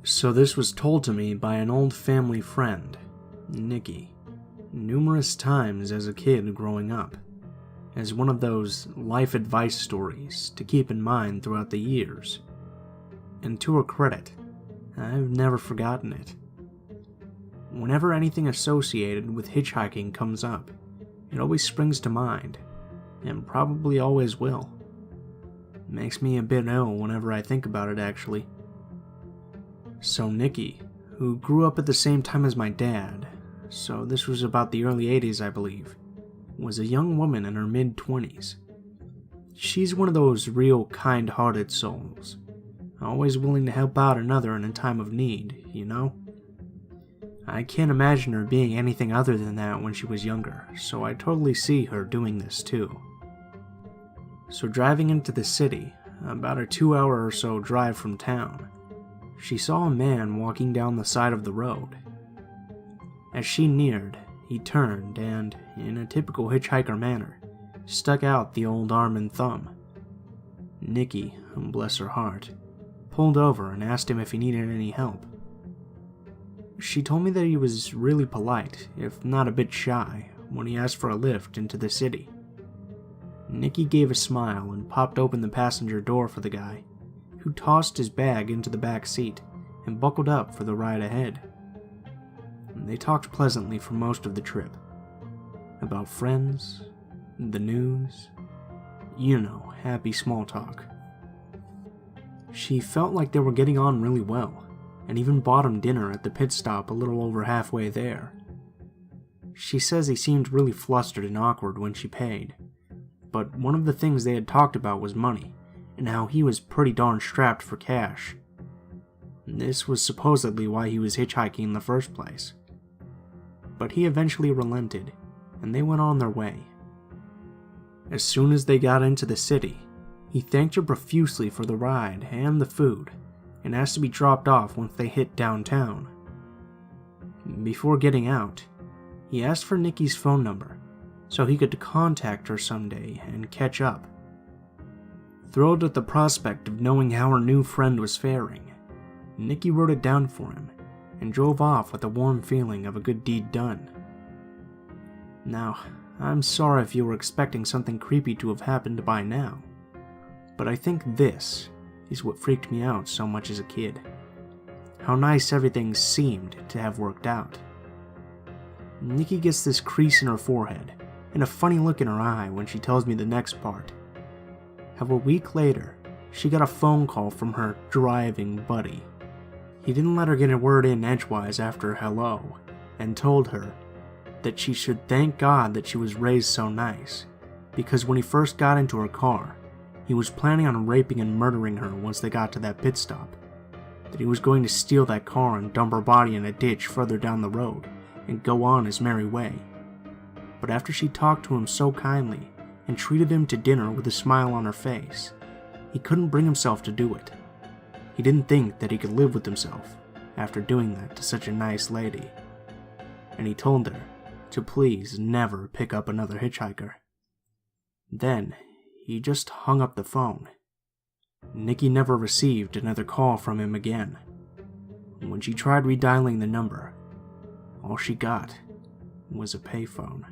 So this was told to me by an old family friend, Nikki, numerous times as a kid growing up, as one of those life advice stories to keep in mind throughout the years. And to her credit, I've never forgotten it. Whenever anything associated with hitchhiking comes up, it always springs to mind, and probably always will. It makes me a bit ill whenever I think about it, actually. So Nikki, who grew up at the same time as my dad, so this was about the early 80s I believe, was a young woman in her mid-20s. She's one of those real kind-hearted souls, always willing to help out another in a time of need, you know? I can't imagine her being anything other than that when she was younger, so I totally see her doing this too. So driving into the city, about a 2-hour or so drive from town, she saw a man walking down the side of the road. As she neared, he turned and, in a typical hitchhiker manner, stuck out the old arm and thumb. Nikki, bless her heart, pulled over and asked him if he needed any help. She told me that he was really polite, if not a bit shy, when he asked for a lift into the city. Nikki gave a smile and popped open the passenger door for the guy, who tossed his bag into the back seat and buckled up for the ride ahead. They talked pleasantly for most of the trip. About friends, the news, you know, happy small talk. She felt like they were getting on really well, and even bought him dinner at the pit stop a little over halfway there. She says he seemed really flustered and awkward when she paid, but one of the things they had talked about was money, and how he was pretty darn strapped for cash. This was supposedly why he was hitchhiking in the first place. But he eventually relented, and they went on their way. As soon as they got into the city, he thanked her profusely for the ride and the food, and asked to be dropped off once they hit downtown. Before getting out, he asked for Nikki's phone number, so he could contact her someday and catch up. Thrilled at the prospect of knowing how her new friend was faring, Nikki wrote it down for him, and drove off with a warm feeling of a good deed done. Now, I'm sorry if you were expecting something creepy to have happened by now, but I think this is what freaked me out so much as a kid. How nice everything seemed to have worked out. Nikki gets this crease in her forehead, and a funny look in her eye when she tells me the next part. How a week later, she got a phone call from her driving buddy. He didn't let her get a word in edgewise after hello, and told her that she should thank God that she was raised so nice, because when he first got into her car, he was planning on raping and murdering her once they got to that pit stop, that he was going to steal that car and dump her body in a ditch further down the road, and go on his merry way. But after she talked to him so kindly, and treated him to dinner with a smile on her face, he couldn't bring himself to do it. He didn't think that he could live with himself after doing that to such a nice lady, and he told her to please never pick up another hitchhiker. Then, he just hung up the phone. Nikki never received another call from him again. When she tried redialing the number, all she got was a payphone.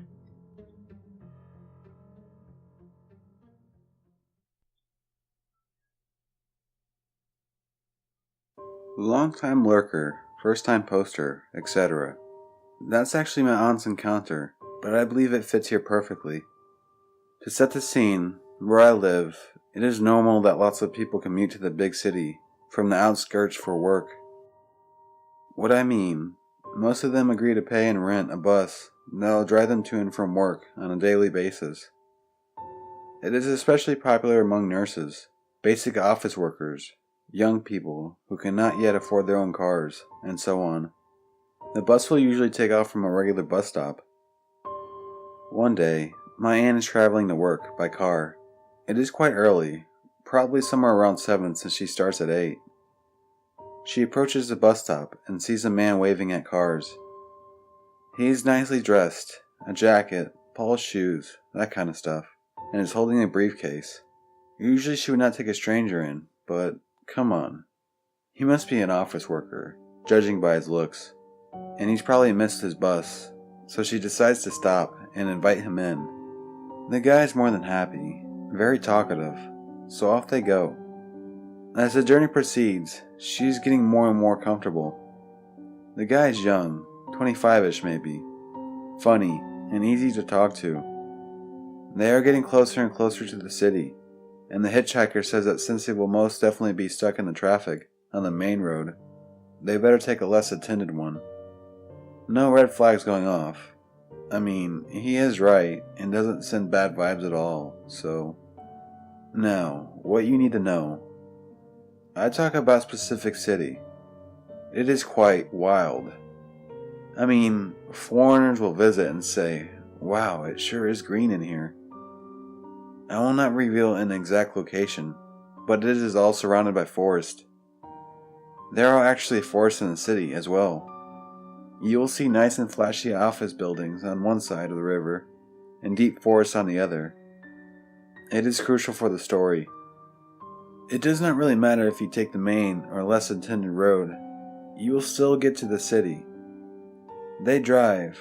Long-time lurker, first-time poster, etc. That's actually my aunt's encounter, but I believe it fits here perfectly. To set the scene, where I live, it is normal that lots of people commute to the big city from the outskirts for work. What I mean, most of them agree to pay and rent a bus that'll drive them to and from work on a daily basis. It is especially popular among nurses, basic office workers, young people who cannot yet afford their own cars, and so on. The bus will usually take off from a regular bus stop. One day, my aunt is traveling to work by car. It is quite early, probably somewhere around 7 since she starts at 8. She approaches the bus stop and sees a man waving at cars. He is nicely dressed, a jacket, polished shoes, that kind of stuff, and is holding a briefcase. Usually she would not take a stranger in, but come on. He must be an office worker, judging by his looks, and he's probably missed his bus, so she decides to stop and invite him in. The guy's more than happy, very talkative, so off they go. As the journey proceeds, she's getting more and more comfortable. The guy's young, 25-ish maybe, funny, and easy to talk to. They are getting closer and closer to the city, and the hitchhiker says that since they will most definitely be stuck in the traffic on the main road, they better take a less attended one. No red flags going off. I mean, he is right and doesn't send bad vibes at all, so... Now, what you need to know. I talk about specific city. It is quite wild. I mean, foreigners will visit and say, "Wow, it sure is green in here." I will not reveal an exact location, but it is all surrounded by forest. There are actually forests in the city as well. You will see nice and flashy office buildings on one side of the river, and deep forests on the other. It is crucial for the story. It does not really matter if you take the main or less intended road, you will still get to the city. They drive,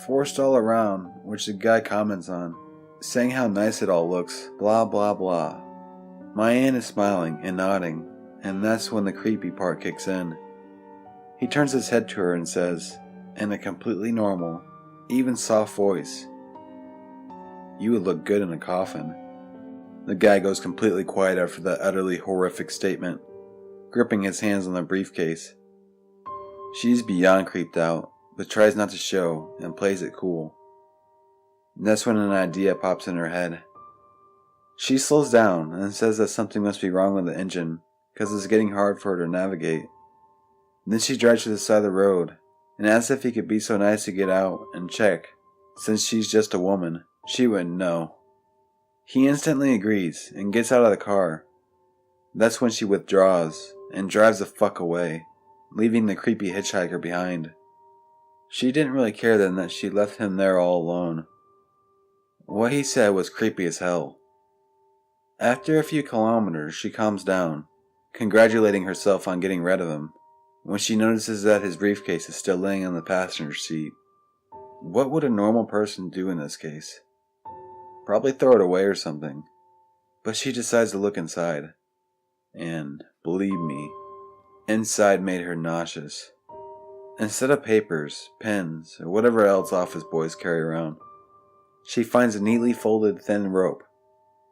forest all around, which the guy comments on, saying how nice it all looks, blah blah blah. My aunt is smiling and nodding, and that's when the creepy part kicks in. He turns his head to her and says, in a completely normal, even soft voice, "You would look good in a coffin." The guy goes completely quiet after that utterly horrific statement, gripping his hands on the briefcase. She's beyond creeped out, but tries not to show and plays it cool. That's when an idea pops in her head. She slows down and says that something must be wrong with the engine because it's getting hard for her to navigate. Then she drives to the side of the road and asks if he could be so nice to get out and check, since she's just a woman. She wouldn't know. He instantly agrees and gets out of the car. That's when she withdraws and drives the fuck away, leaving the creepy hitchhiker behind. She didn't really care then that she left him there all alone. What he said was creepy as hell. After a few kilometers, she calms down, congratulating herself on getting rid of him, when she notices that his briefcase is still laying on the passenger seat. What would a normal person do in this case? Probably throw it away or something. But she decides to look inside. And, believe me, inside made her nauseous. Instead of papers, pens, or whatever else office boys carry around, she finds a neatly folded thin rope.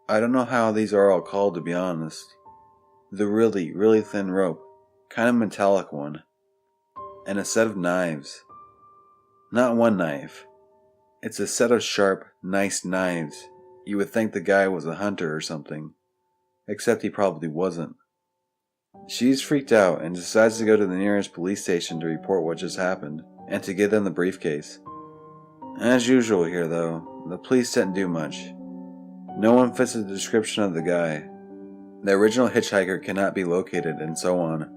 I don't know how these are all called, to be honest. The really, really thin rope, kind of metallic one. And a set of knives. Not one knife. It's a set of sharp, nice knives. You would think the guy was a hunter or something. Except he probably wasn't. She's freaked out and decides to go to the nearest police station to report what just happened, and to give them the briefcase. As usual here though, the police didn't do much. No one fits the description of the guy. The original hitchhiker cannot be located, and so on.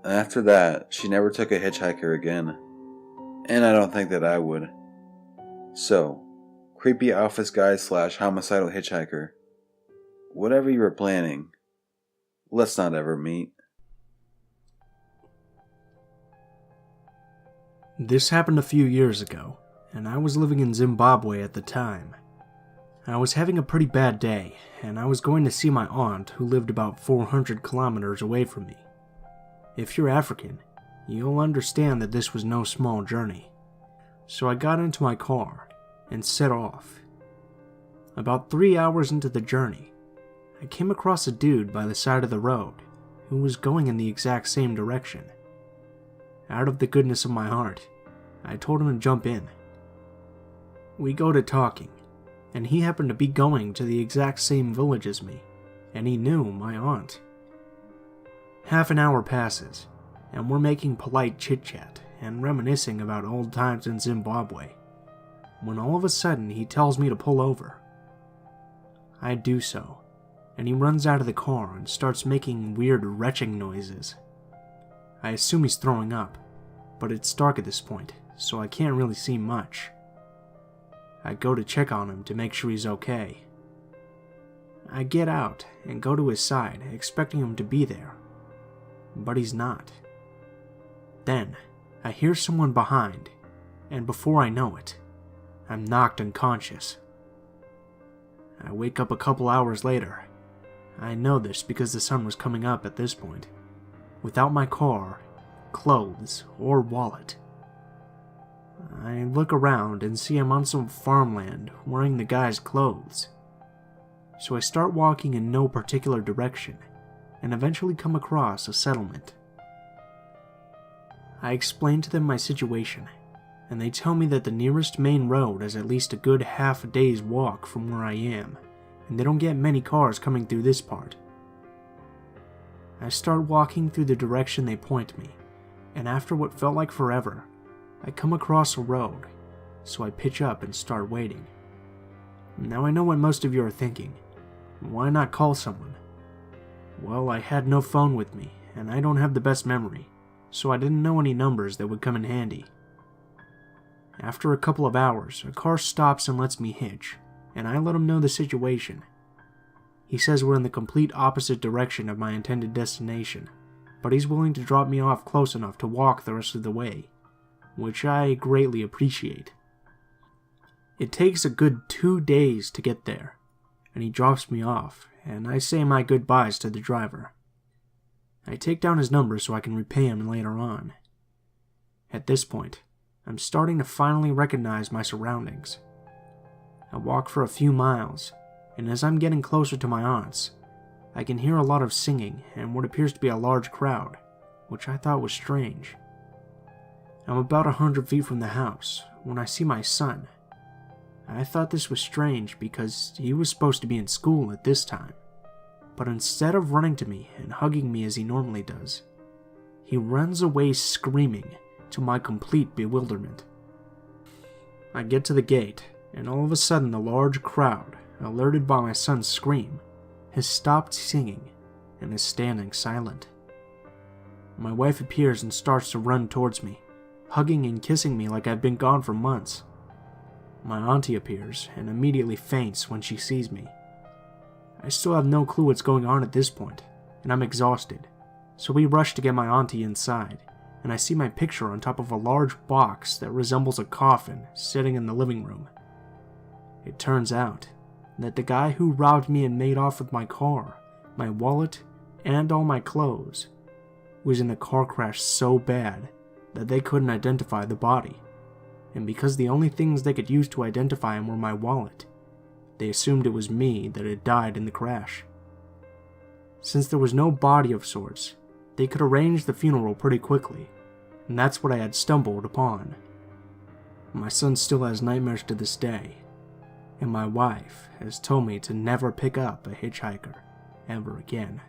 After that, she never took a hitchhiker again. And I don't think that I would. So, creepy office guy / homicidal hitchhiker. Whatever you were planning, let's not ever meet. This happened a few years ago, and I was living in Zimbabwe at the time. I was having a pretty bad day, and I was going to see my aunt who lived about 400 kilometers away from me. If you're African, you'll understand that this was no small journey. So I got into my car and set off. About 3 hours into the journey, I came across a dude by the side of the road who was going in the exact same direction. Out of the goodness of my heart, I told him to jump in. We go to talking, and he happened to be going to the exact same village as me, and he knew my aunt. Half an hour passes, and we're making polite chit-chat and reminiscing about old times in Zimbabwe, when all of a sudden he tells me to pull over. I do so, and he runs out of the car and starts making weird retching noises. I assume he's throwing up, but it's dark at this point, so I can't really see much. I go to check on him to make sure he's okay. I get out and go to his side, expecting him to be there. but he's not. Then, I hear someone behind, and before I know it, I'm knocked unconscious. I wake up a couple hours later. I know this because the sun was coming up at this point, without my car, clothes, or wallet. I look around and see I'm on some farmland wearing the guy's clothes. So I start walking in no particular direction and eventually come across a settlement. I explain to them my situation, and they tell me that the nearest main road is at least a good half a day's walk from where I am, and they don't get many cars coming through this part. I start walking through the direction they point me, and after what felt like forever, I come across a road, so I pitch up and start waiting. Now I know what most of you are thinking. Why not call someone? Well, I had no phone with me, and I don't have the best memory, so I didn't know any numbers that would come in handy. After a couple of hours, a car stops and lets me hitch, and I let him know the situation. He says we're in the complete opposite direction of my intended destination, but he's willing to drop me off close enough to walk the rest of the way, which I greatly appreciate. It takes a good 2 days to get there, and he drops me off, and I say my goodbyes to the driver. I take down his number so I can repay him later on. At this point, I'm starting to finally recognize my surroundings. I walk for a few miles, and as I'm getting closer to my aunt's, I can hear a lot of singing and what appears to be a large crowd, which I thought was strange. I'm about 100 feet from the house when I see my son. I thought this was strange because he was supposed to be in school at this time, but instead of running to me and hugging me as he normally does, he runs away screaming, to my complete bewilderment. I get to the gate, and all of a sudden the large crowd, alerted by my son's scream, has stopped singing and is standing silent. My wife appears and starts to run towards me, hugging and kissing me like I've been gone for months. My auntie appears and immediately faints when she sees me. I still have no clue what's going on at this point, and I'm exhausted, so we rush to get my auntie inside, and I see my picture on top of a large box that resembles a coffin sitting in the living room. It turns out that the guy who robbed me and made off with my car, my wallet, and all my clothes was in a car crash so bad that they couldn't identify the body, and because the only things they could use to identify him were my wallet, they assumed it was me that had died in the crash. Since there was no body of sorts, they could arrange the funeral pretty quickly, and that's what I had stumbled upon. My son still has nightmares to this day, and my wife has told me to never pick up a hitchhiker ever again.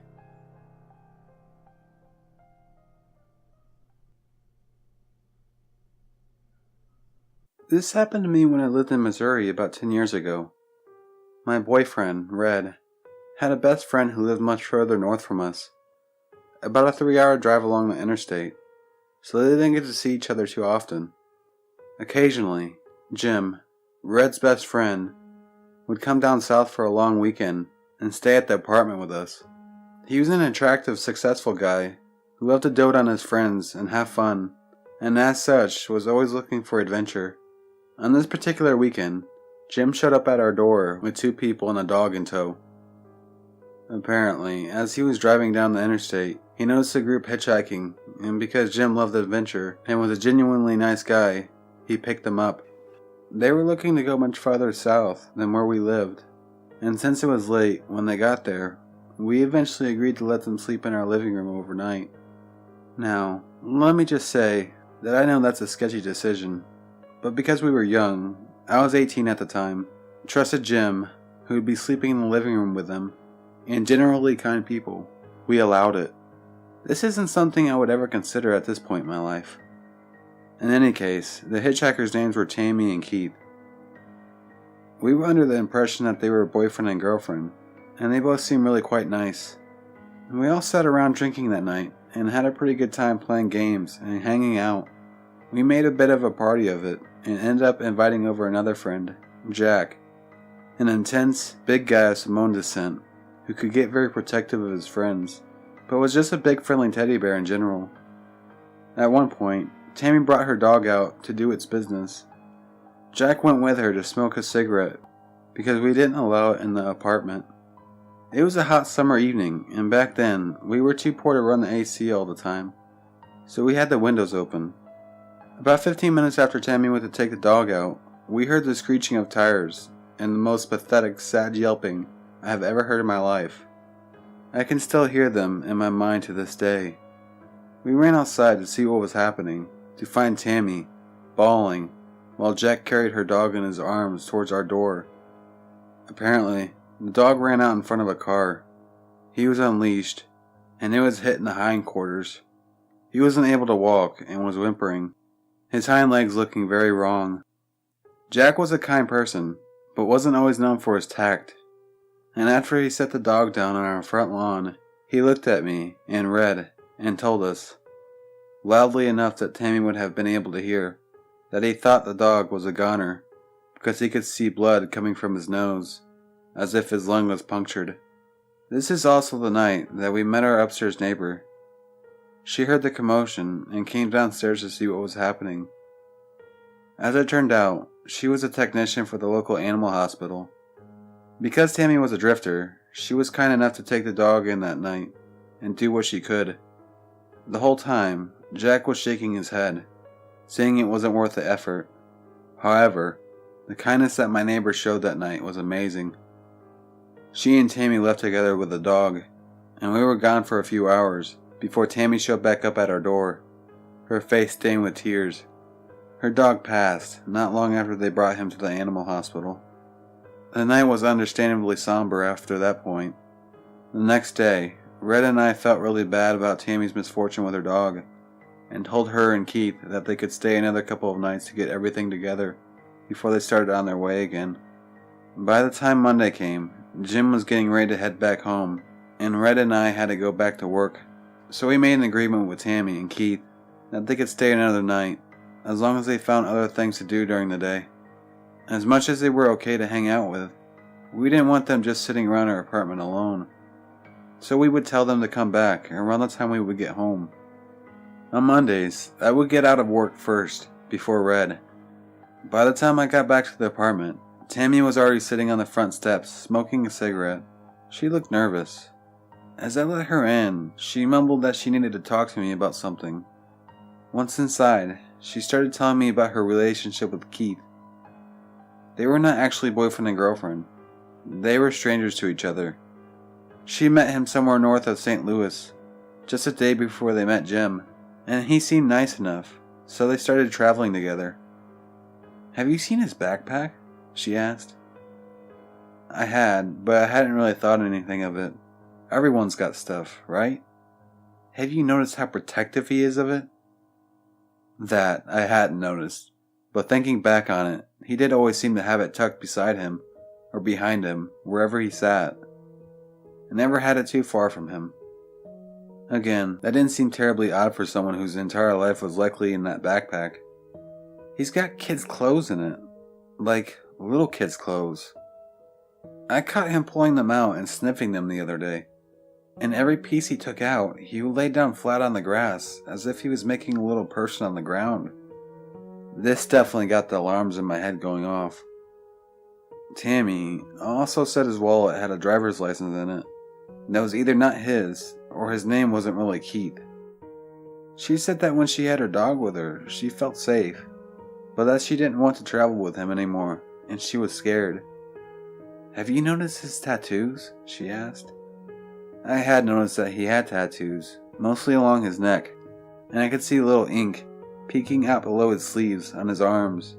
This happened to me when I lived in Missouri about 10 years ago. My boyfriend, Red, had a best friend who lived much further north from us, about a 3-hour drive along the interstate, so they didn't get to see each other too often. Occasionally, Jim, Red's best friend, would come down south for a long weekend and stay at the apartment with us. He was an attractive, successful guy who loved to dote on his friends and have fun, and as such was always looking for adventure. On this particular weekend, Jim showed up at our door with 2 people and a dog in tow. Apparently, as he was driving down the interstate, he noticed a group hitchhiking, and because Jim loved adventure and was a genuinely nice guy, he picked them up. They were looking to go much farther south than where we lived, and since it was late when they got there, we eventually agreed to let them sleep in our living room overnight. Now, let me just say that I know that's a sketchy decision, but because we were young, I was 18 at the time, trusted Jim, who would be sleeping in the living room with them, and generally kind people, we allowed it. This isn't something I would ever consider at this point in my life. In any case, the hitchhikers' names were Tammy and Keith. We were under the impression that they were boyfriend and girlfriend, and they both seemed really quite nice. And we all sat around drinking that night, and had a pretty good time playing games and hanging out. We made a bit of a party of it, and ended up inviting over another friend, Jack, an intense, big guy of Samoan descent, who could get very protective of his friends, but was just a big friendly teddy bear in general. At one point, Tammy brought her dog out to do its business. Jack went with her to smoke a cigarette because we didn't allow it in the apartment. It was a hot summer evening, and back then, we were too poor to run the AC all the time, so we had the windows open. About 15 minutes after Tammy went to take the dog out, we heard the screeching of tires and the most pathetic, sad yelping I have ever heard in my life. I can still hear them in my mind to this day. We ran outside to see what was happening, to find Tammy, bawling, while Jack carried her dog in his arms towards our door. Apparently, the dog ran out in front of a car. He was unleashed, and it was hit in the hindquarters. He wasn't able to walk and was whimpering, his hind legs looking very wrong. Jack was a kind person, but wasn't always known for his tact. And after he set the dog down on our front lawn, he looked at me and read and told us, loudly enough that Tammy would have been able to hear, that he thought the dog was a goner because he could see blood coming from his nose, as if his lung was punctured. This is also the night that we met our upstairs neighbor. She heard the commotion and came downstairs to see what was happening. As it turned out, she was a technician for the local animal hospital. Because Tammy was a drifter, she was kind enough to take the dog in that night and do what she could. The whole time, Jack was shaking his head, saying it wasn't worth the effort. However, the kindness that my neighbor showed that night was amazing. She and Tammy left together with the dog, and we were gone for a few hours before Tammy showed back up at our door, her face stained with tears. Her dog passed not long after they brought him to the animal hospital. The night was understandably somber after that point. The next day, Red and I felt really bad about Tammy's misfortune with her dog, and told her and Keith that they could stay another couple of nights to get everything together before they started on their way again. By the time Monday came, Jim was getting ready to head back home, and Red and I had to go back to work, so we made an agreement with Tammy and Keith that they could stay another night, as long as they found other things to do during the day. As much as they were okay to hang out with, we didn't want them just sitting around our apartment alone, so we would tell them to come back around the time we would get home. On Mondays, I would get out of work first, before Red. By the time I got back to the apartment, Tammy was already sitting on the front steps, smoking a cigarette. She looked nervous. As I let her in, she mumbled that she needed to talk to me about something. Once inside, she started telling me about her relationship with Keith. They were not actually boyfriend and girlfriend. They were strangers to each other. She met him somewhere north of St. Louis, just a day before they met Jim, and he seemed nice enough, so they started traveling together. "Have you seen his backpack?" she asked. I had, but I hadn't really thought anything of it. Everyone's got stuff, right? Have you noticed how protective he is of it? That I hadn't noticed, but thinking back on it, he did always seem to have it tucked beside him, or behind him, wherever he sat. I never had it too far from him. Again, that didn't seem terribly odd for someone whose entire life was likely in that backpack. He's got kids' clothes in it, like little kids' clothes. I caught him pulling them out and sniffing them the other day, and every piece he took out, he would lay down flat on the grass, as if he was making a little person on the ground. This definitely got the alarms in my head going off. Tammy also said his wallet had a driver's license in it that was either not his, or his name wasn't really Keith. She said that when she had her dog with her, she felt safe, but that she didn't want to travel with him anymore, and she was scared. "Have you noticed his tattoos?" she asked. I had noticed that he had tattoos, mostly along his neck, and I could see a little ink peeking out below his sleeves on his arms.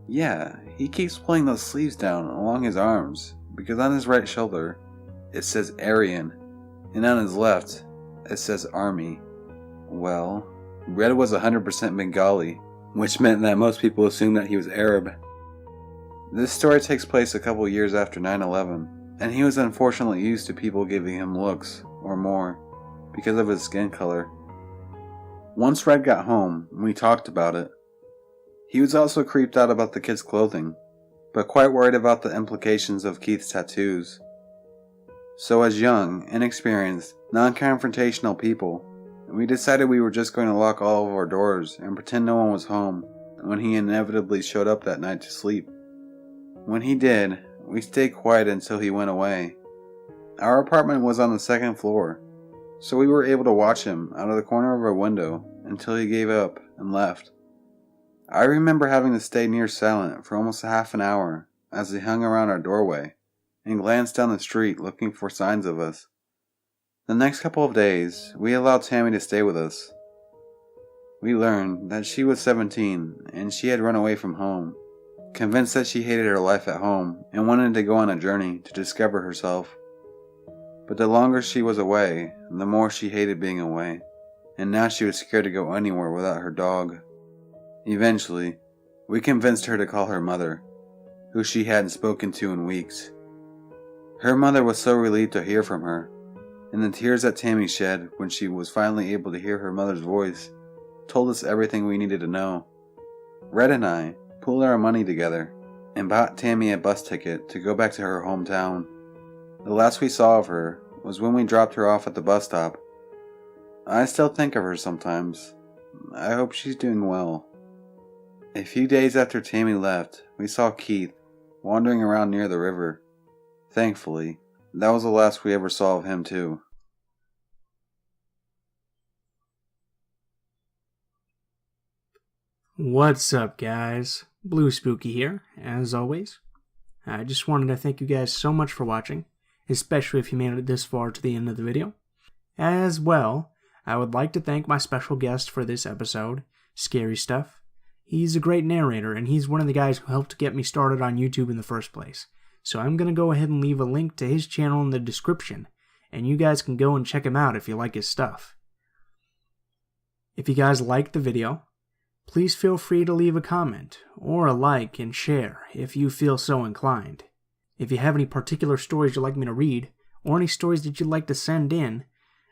Yeah, he keeps pulling those sleeves down along his arms, because on his right shoulder, it says Aryan, and on his left, it says Army. Well, Red was 100% Bengali, which meant that most people assumed that he was Arab. This story takes place a couple years after 9/11, and he was unfortunately used to people giving him looks, or more, because of his skin color. Once Red got home, we talked about it. He was also creeped out about the kids' clothing, but quite worried about the implications of Keith's tattoos. So as young, inexperienced, non-confrontational people, we decided we were just going to lock all of our doors and pretend no one was home when he inevitably showed up that night to sleep. When he did, we stayed quiet until he went away. Our apartment was on the second floor, so we were able to watch him out of the corner of our window until he gave up and left. I remember having to stay near silent for almost a half an hour as he hung around our doorway and glanced down the street looking for signs of us. The next couple of days, we allowed Tammy to stay with us. We learned that she was 17 and she had run away from home, convinced that she hated her life at home and wanted to go on a journey to discover herself. But the longer she was away, the more she hated being away, and now she was scared to go anywhere without her dog. Eventually, we convinced her to call her mother, who she hadn't spoken to in weeks. Her mother was so relieved to hear from her, and the tears that Tammy shed when she was finally able to hear her mother's voice told us everything we needed to know. Red and I pooled our money together and bought Tammy a bus ticket to go back to her hometown. The last we saw of her was when we dropped her off at the bus stop. I still think of her sometimes. I hope she's doing well. A few days after Tammy left, we saw Keith wandering around near the river. Thankfully, that was the last we ever saw of him too. What's up, guys? Blue Spooky here, as always. I just wanted to thank you guys so much for watching, especially if you made it this far to the end of the video. As well, I would like to thank my special guest for this episode, Scary Stuff. He's a great narrator, and he's one of the guys who helped get me started on YouTube in the first place. So I'm going to go ahead and leave a link to his channel in the description, and you guys can go and check him out if you like his stuff. If you guys liked the video, please feel free to leave a comment, or a like and share if you feel so inclined. If you have any particular stories you'd like me to read, or any stories that you'd like to send in,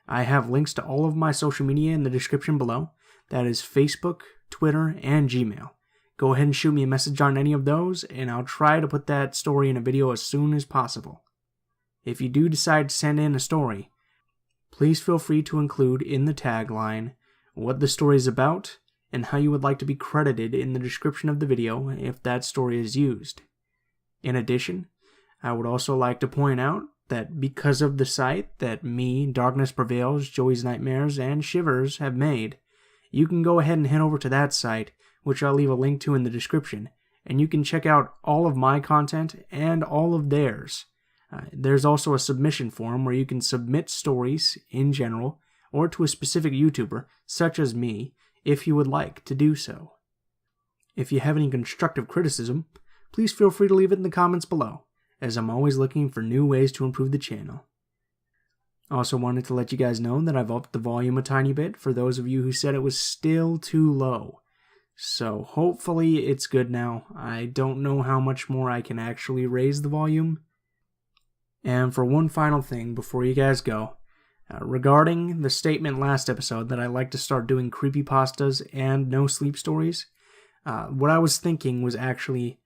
I have links to all of my social media in the description below. That is Facebook, Twitter, and Gmail. Go ahead and shoot me a message on any of those, and I'll try to put that story in a video as soon as possible. If you do decide to send in a story, please feel free to include in the tagline what the story is about, and how you would like to be credited in the description of the video if that story is used. In addition, I would also like to point out that because of the site that me, Darkness Prevails, Joey's Nightmares, and Shivers have made, you can go ahead and head over to that site, which I'll leave a link to in the description, and you can check out all of my content and all of theirs. There's also a submission form where you can submit stories in general, or to a specific YouTuber, such as me, if you would like to do so. If you have any constructive criticism, please feel free to leave it in the comments below, as I'm always looking for new ways to improve the channel. Also wanted to let you guys know that I've upped the volume a tiny bit for those of you who said it was still too low. So hopefully it's good now. I don't know how much more I can actually raise the volume. And for one final thing before you guys go, regarding the statement last episode that I like to start doing creepypastas and no sleep stories, what I was thinking was actually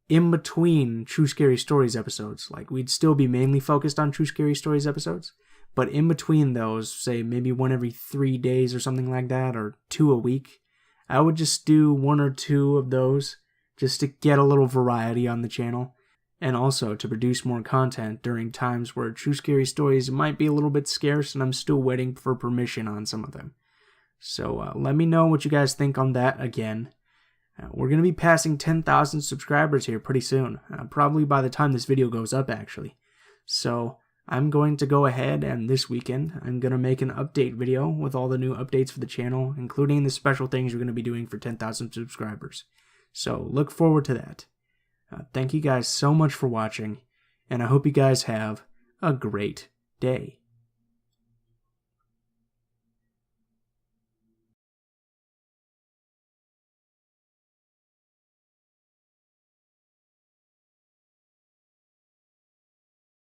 in between True Scary Stories episodes. Like, we'd still be mainly focused on True Scary Stories episodes, but in between those, say maybe one every 3 days or something like that, or 2 a week, I would just do 1 or 2 of those just to get a little variety on the channel, and also to produce more content during times where True Scary Stories might be a little bit scarce and I'm still waiting for permission on some of them. So let me know what you guys think on that again. We're going to be passing 10,000 subscribers here pretty soon, probably by the time this video goes up actually. So I'm going to go ahead and this weekend I'm going to make an update video with all the new updates for the channel, including the special things we're going to be doing for 10,000 subscribers. So look forward to that. Thank you guys so much for watching, and I hope you guys have a great day.